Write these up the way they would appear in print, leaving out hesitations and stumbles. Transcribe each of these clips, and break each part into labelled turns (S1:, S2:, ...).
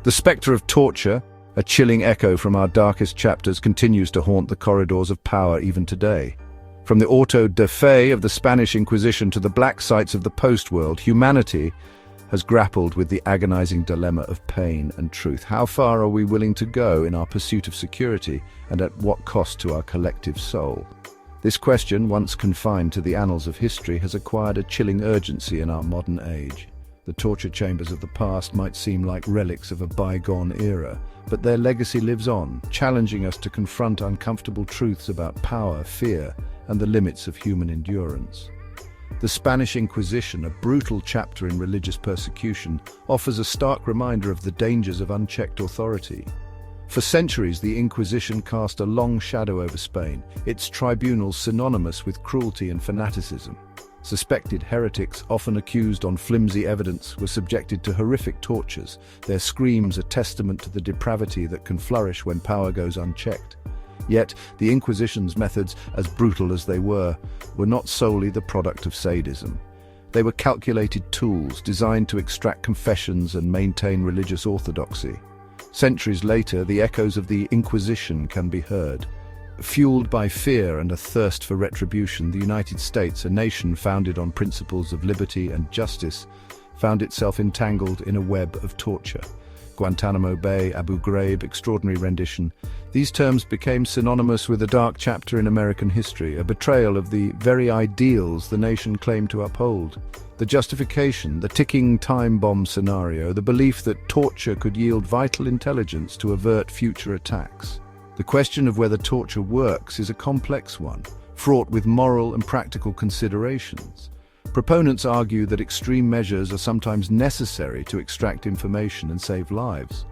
S1: The spectre of torture, a chilling echo from our darkest chapters, continues to haunt the corridors of power even today. From the auto de fe of the Spanish Inquisition to the black sites of the post-world, humanity has grappled with the agonizing dilemma of pain and truth. How far are we willing to go in our pursuit of security, and at what cost to our collective soul? This question, once confined to the annals of history, has acquired a chilling urgency in our modern age. The torture chambers of the past might seem like relics of a bygone era, but their legacy lives on, challenging us to confront uncomfortable truths about power, fear, and the limits of human endurance. The Spanish Inquisition, a brutal chapter in religious persecution, offers a stark reminder of the dangers of unchecked authority. For centuries, the Inquisition cast a long shadow over Spain, its tribunals synonymous with cruelty and fanaticism. Suspected heretics, often accused on flimsy evidence, were subjected to horrific tortures, their screams a testament to the depravity that can flourish when power goes unchecked. Yet, the Inquisition's methods, as brutal as they were not solely the product of sadism. They were calculated tools designed to extract confessions and maintain religious orthodoxy. Centuries later, the echoes of the Inquisition can be heard. Fueled by fear and a thirst for retribution, the United States, a nation founded on principles of liberty and justice, found itself entangled in a web of torture. Guantanamo Bay, Abu Ghraib, extraordinary rendition. These terms became synonymous with a dark chapter in American history, a betrayal of the very ideals the nation claimed to uphold. The justification, the ticking time bomb scenario, the belief that torture could yield vital intelligence to avert future attacks. The question of whether torture works is a complex one, fraught with moral and practical considerations. Proponents argue that extreme measures are sometimes necessary to extract information and save lives.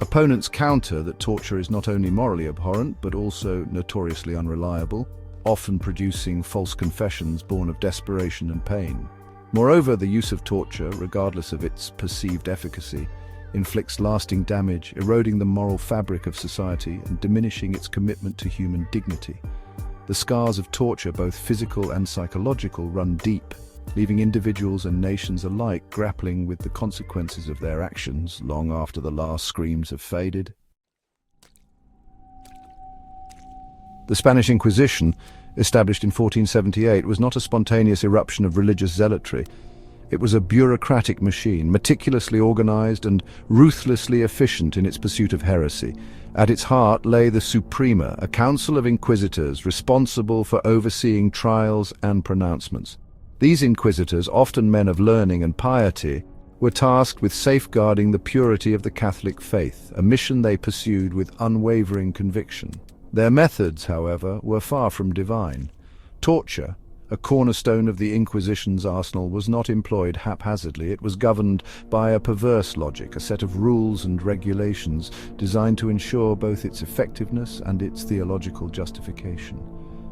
S1: Opponents counter that torture is not only morally abhorrent, but also notoriously unreliable, often producing false confessions born of desperation and pain. Moreover, the use of torture, regardless of its perceived efficacy, inflicts lasting damage, eroding the moral fabric of society and diminishing its commitment to human dignity. The scars of torture, both physical and psychological, run deep, leaving individuals and nations alike grappling with the consequences of their actions long after the last screams have faded. The Spanish Inquisition, established in 1478, was not a spontaneous eruption of religious zealotry. It was a bureaucratic machine, meticulously organized and ruthlessly efficient in its pursuit of heresy. At its heart lay the Suprema, a council of inquisitors responsible for overseeing trials and pronouncements. These inquisitors, often men of learning and piety, were tasked with safeguarding the purity of the Catholic faith, a mission they pursued with unwavering conviction. Their methods, however, were far from divine. Torture, a cornerstone of the Inquisition's arsenal, was not employed haphazardly. It was governed by a perverse logic, a set of rules and regulations designed to ensure both its effectiveness and its theological justification.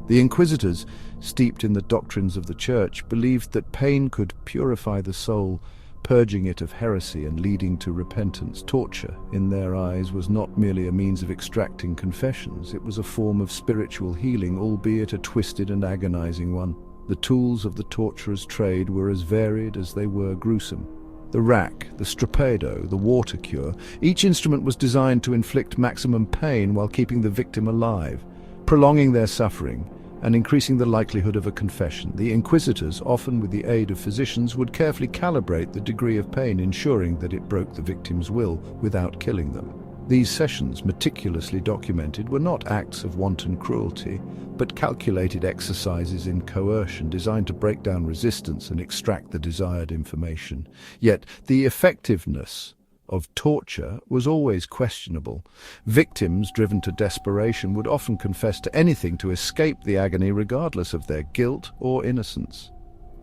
S1: The inquisitors, steeped in the doctrines of the Church, believed that pain could purify the soul, purging it of heresy and leading to repentance. Torture, in their eyes, was not merely a means of extracting confessions. It was a form of spiritual healing, albeit a twisted and agonizing one. The tools of the torturer's trade were as varied as they were gruesome. The rack, the strappado, the water cure, each instrument was designed to inflict maximum pain while keeping the victim alive, prolonging their suffering and increasing the likelihood of a confession. The inquisitors, often with the aid of physicians, would carefully calibrate the degree of pain, ensuring that it broke the victim's will without killing them. These sessions, meticulously documented, were not acts of wanton cruelty, but calculated exercises in coercion designed to break down resistance and extract the desired information. Yet the effectiveness of torture was always questionable. Victims, driven to desperation, would often confess to anything to escape the agony, regardless of their guilt or innocence.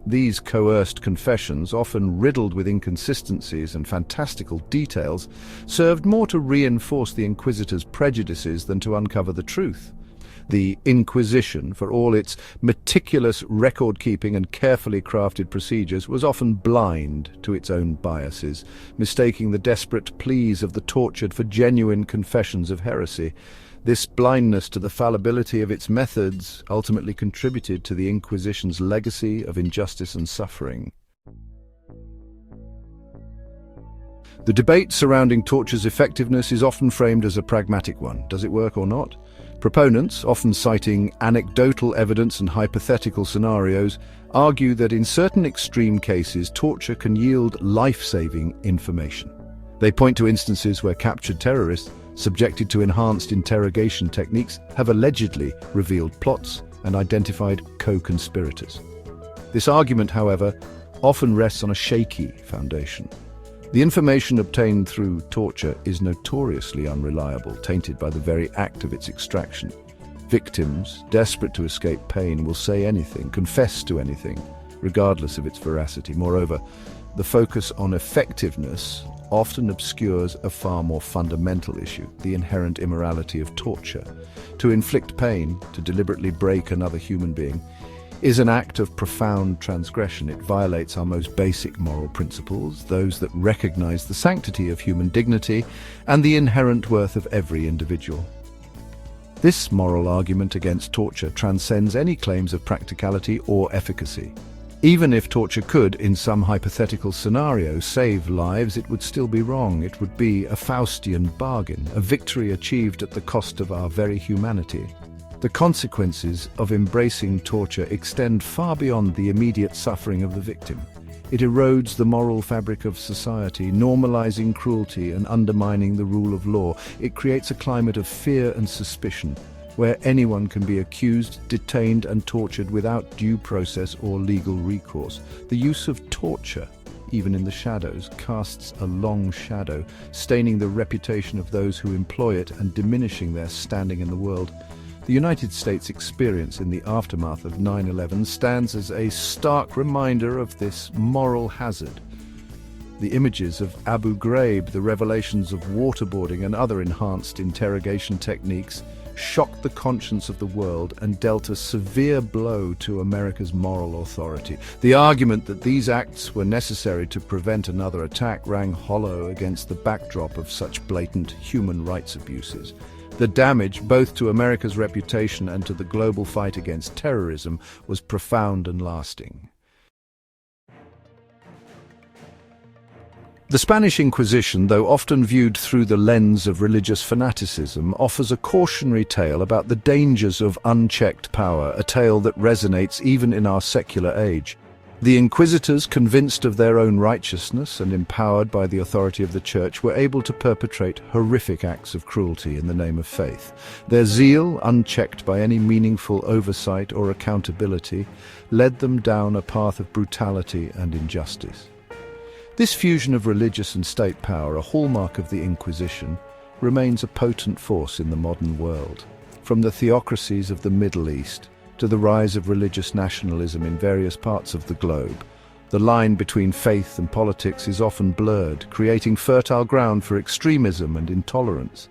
S1: These coerced confessions, often riddled with inconsistencies and fantastical details, served more to reinforce the inquisitors' prejudices than to uncover the truth. The Inquisition, for all its meticulous record-keeping and carefully crafted procedures, was often blind to its own biases, mistaking the desperate pleas of the tortured for genuine confessions of heresy. This blindness to the fallibility of its methods ultimately contributed to the Inquisition's legacy of injustice and suffering. The debate surrounding torture's effectiveness is often framed as a pragmatic one. Does it work or not? Proponents, often citing anecdotal evidence and hypothetical scenarios, argue that in certain extreme cases, torture can yield life-saving information. They point to instances where captured terrorists, subjected to enhanced interrogation techniques, have allegedly revealed plots and identified co-conspirators. This argument, however, often rests on a shaky foundation. The information obtained through torture is notoriously unreliable, tainted by the very act of its extraction. Victims, desperate to escape pain, will say anything, confess to anything, regardless of its veracity. Moreover, the focus on effectiveness often obscures a far more fundamental issue, the inherent immorality of torture. To inflict pain, to deliberately break another human being, is an act of profound transgression. It violates our most basic moral principles, those that recognize the sanctity of human dignity and the inherent worth of every individual. This moral argument against torture transcends any claims of practicality or efficacy. Even if torture could, in some hypothetical scenario, save lives, it would still be wrong. It would be a Faustian bargain, a victory achieved at the cost of our very humanity. The consequences of embracing torture extend far beyond the immediate suffering of the victim. It erodes the moral fabric of society, normalizing cruelty and undermining the rule of law. It creates a climate of fear and suspicion, where anyone can be accused, detained, and tortured without due process or legal recourse. The use of torture, even in the shadows, casts a long shadow, staining the reputation of those who employ it and diminishing their standing in the world. The United States experience in the aftermath of 9/11 stands as a stark reminder of this moral hazard. The images of Abu Ghraib, the revelations of waterboarding and other enhanced interrogation techniques shocked the conscience of the world and dealt a severe blow to America's moral authority. The argument that these acts were necessary to prevent another attack rang hollow against the backdrop of such blatant human rights abuses. The damage, both to America's reputation and to the global fight against terrorism, was profound and lasting. The Spanish Inquisition, though often viewed through the lens of religious fanaticism, offers a cautionary tale about the dangers of unchecked power, a tale that resonates even in our secular age. The inquisitors, convinced of their own righteousness and empowered by the authority of the Church, were able to perpetrate horrific acts of cruelty in the name of faith. Their zeal, unchecked by any meaningful oversight or accountability, led them down a path of brutality and injustice. This fusion of religious and state power, a hallmark of the Inquisition, remains a potent force in the modern world. From the theocracies of the Middle East to the rise of religious nationalism in various parts of the globe, the line between faith and politics is often blurred, creating fertile ground for extremism and intolerance.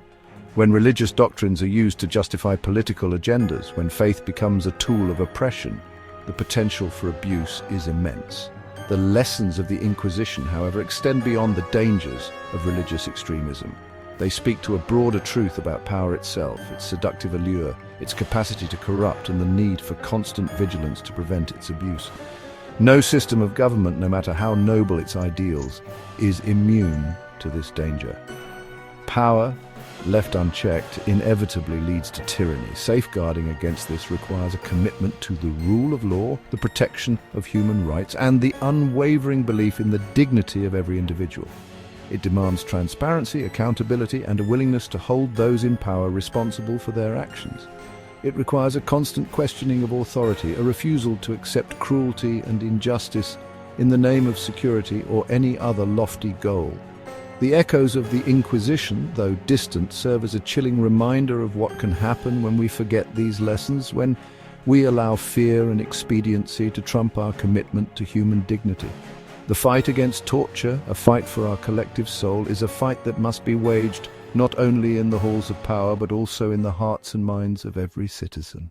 S1: When religious doctrines are used to justify political agendas, when faith becomes a tool of oppression, the potential for abuse is immense. The lessons of the Inquisition, however, extend beyond the dangers of religious extremism. They speak to a broader truth about power itself, its seductive allure, its capacity to corrupt, and the need for constant vigilance to prevent its abuse. No system of government, no matter how noble its ideals, is immune to this danger. Power, left unchecked, inevitably leads to tyranny. Safeguarding against this requires a commitment to the rule of law, the protection of human rights, and the unwavering belief in the dignity of every individual. It demands transparency, accountability, and a willingness to hold those in power responsible for their actions. It requires a constant questioning of authority, a refusal to accept cruelty and injustice in the name of security or any other lofty goal. The echoes of the Inquisition, though distant, serve as a chilling reminder of what can happen when we forget these lessons, when we allow fear and expediency to trump our commitment to human dignity. The fight against torture, a fight for our collective soul, is a fight that must be waged not only in the halls of power but also in the hearts and minds of every citizen.